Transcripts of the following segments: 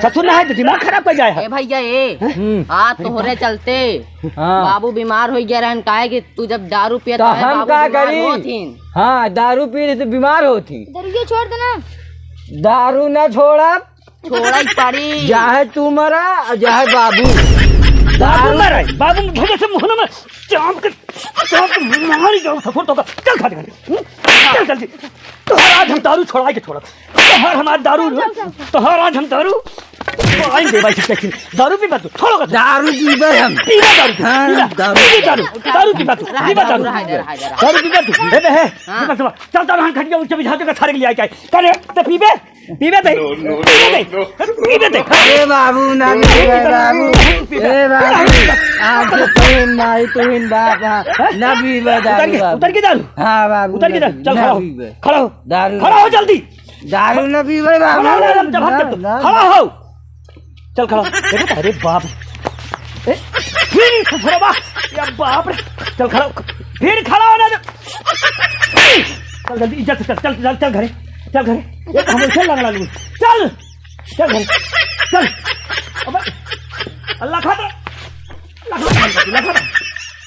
ससुर ना है तो दिमाग खराब कर जाए। भैया ये आज तो हो रहे चलते बाबू बीमार हो गया रहन काहे कि तू जब दारू पिया तो हम का करी। हाँ दारू पी रही तो बीमार होती। दारू छोड़ देना। दारू न छोड़ा ही पड़ी चाहे तू मरा चाहे बाबू बाबू मरा बाबू भगे से मुंह में चाप मार जाओ सफर तो चल खा दे चल जल्दी। तो आज हम दारू छोड़ा के छोड़ा तो हर हमारा दारू तो हर आज हम दारू आएंगे भाई से दारू पी बात छोड़ो दारू पीबे हम पीबा दारू पी बात दारू पी बात है चल चल हम खटिया ऊंचे बिछा के सारे के लिए आए करे तो पीबे दे ए बाबू ना पीबे बाबू ए बाबू आज तो नहीं तो इन बाप ना पीबे दारू उतर के दारू। हां बाबू उतर के दारू चल खड़ा हो जल्दी दारू ना पीबे बाबू खड़ा हो चल खड़ा देखो अरे बाप फिर बाप या बाप रे चल खड़ा फिर खड़ा होना चल जल्दी इज्जत से चल घरे ये तो हम चल लगा लूं चल घरे चल अबे अल्लाह खाता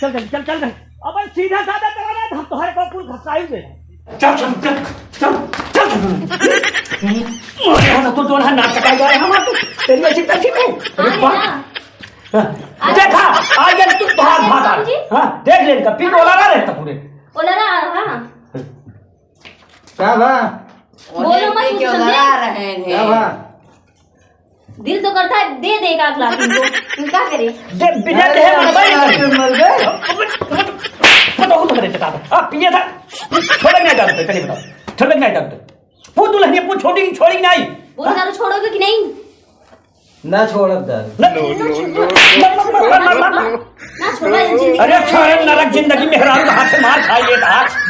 चल घरे अबे सीधा साधा चला हम तुम्हारे को पूल घसाएंगे चल तो दोनों नाटक कर रहे हम तो तेरी ऐसी तैसी में देखा आ गया तू भाग हां देख ले इनका पी ओला ना रहता पूरे ओला ना हां क्या बा बोलो मत क्यों लड़ा रहे हैं क्या बा दिल तो करता है दे दे एक ग्लास इनको तुम क्या करे दे बिना दे मर गए बताओ तो मेरे चटा अब पिए था छोड़ नहीं डालते चलिए बताओ छोड़ नहीं डालते वो दुल्हन ये छोड़ी नहीं वो दारू छोड़ोगे कि नहीं ना छोड़ब दारू ना छोड़ो जिंदगी। अरे छोड़े नरक जिंदगी में हराम हाथ से मार खाइए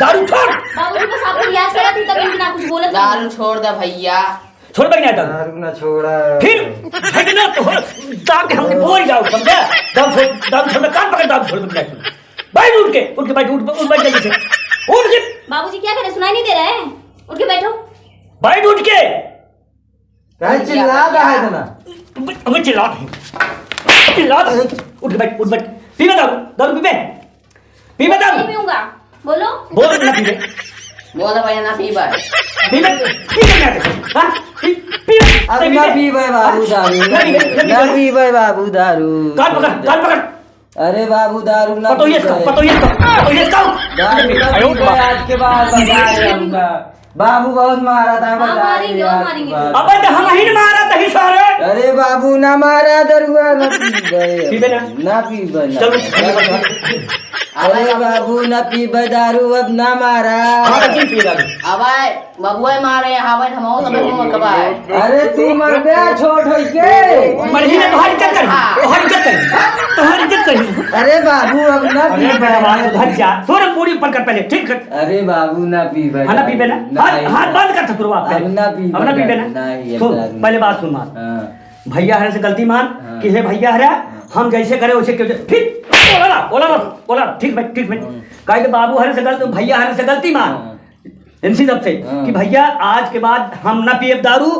दारू छोड़ बाबूजी बस आपको रियाज करा थी तब इनकी ना कुछ बोला था। दारू छोड़ दे भैया छोड़ बगना दारू ना छोड़ा फिर भगना तो दाम के हमने बोल जाओ समझा दारू छोड़ कान पकड़ दारू छोड़ बगना बैठ उठ बैठ जल्दी से उठ के बाबूजी क्या करे सुनाई नहीं दे रहा है उठ के बैठो बैठ उठ के कहीं चिल्ला रहा है ना अबे चिल्ला उठ बैठ पीबे दारू पीबे दारू नहीं पीऊंगा बोलो बोल ना पीबे बोल भैया ना पीबा हां अब ना पीबे बाबू दारू ना पीबे बाबू दारू कान पकड़ अरे बाबू दारू ना पतो ये आज के बाद बताए हमका बाबू बहुत मारा था मारेंगे अबे तो हम ही मारा तही सारे अरे बाबू ना मारा दरुआ ना पीबे ना पीबे अरे बाबू ना पीबे दारू अब ना मारा अबे बबुआ मारे हवे हमो सब मुंह कबाए अरे तू मर गया छोट होई के मरही ने तोहरी इज्जत करी अरे बाबू अब ना पीबे घर जा सोरे पूरी ऊपर कर पहले ठीक है अरे बाबू ना पीबे ना पीबे ना हाथ बंद कर सकरो आप अब ना पीबे ना सुन पहले बात सुन मान भैया हरे से गलती मान कि हे भैया हरे हम जैसे करे वैसे क्यों फिर ओला ठीक भाई कहे कि बाबू हरे से गलती भैया हरे से गलती मान इनसी सबसे कि भैया आज के बाद हम ना पिए दारू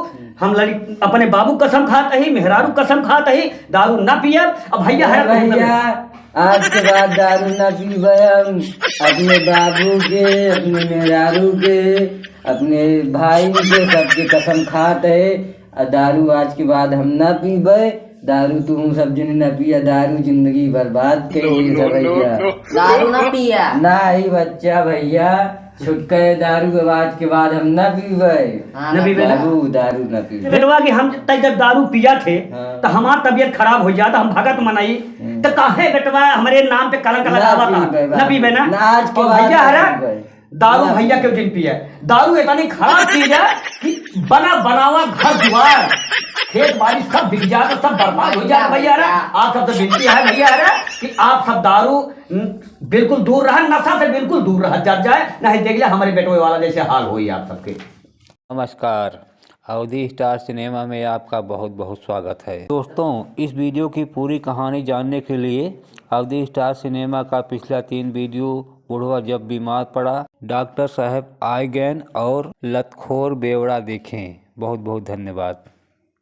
हम अपने बाबू कसम खाते ही मेहरारू कसम खाते ही दारू ना पिए अब भैया भैया आज के बाद दारू ना पीबे हम अपने बाबू के अपने मेहरारू के अपने भाई के सबके कसम खाते है दारू आज के बाद हम ना पीबे दारू तुम सब जन ना पिया दारू जिंदगी बर्बाद करी भैया दारू ना पिया ना ही बच्चा भैया छुटके दारू के बाद हम ना पीबे बाबू दारू ना पीबे बेलवा कि हम जब दारू पिया थे तो हमारा तबीयत खराब हो जाता हम भगत मनाई तो काहे बेटवा हमारे नाम पे कलंक लगावा था ना पीबे ना आज के भैया हरा दारू भैया क्यों जिन पिया दारू इतनी खराब चीज है कि बनावा घर द्वार खेत बाड़ी सब बिक जाए तो सब बर्बाद हो जाए भैया रे आप सबसे विनती है भैया रे कि आप सब दारू बिल्कुल दूर रहा नशा से बिल्कुल दूर रहा जब जाए नहीं देख लिया हमारे बेटों वाला जैसे हाल हुई आप सबके। नमस्कार, अवधि स्टार सिनेमा में आपका बहुत बहुत स्वागत है। दोस्तों, इस वीडियो की पूरी कहानी जानने के लिए अवधि स्टार सिनेमा का पिछला 3 वीडियो बुढ़वा जब बीमार पड़ा, डॉक्टर साहब आइगैन और लतखोर बेवड़ा देखें। बहुत बहुत धन्यवाद।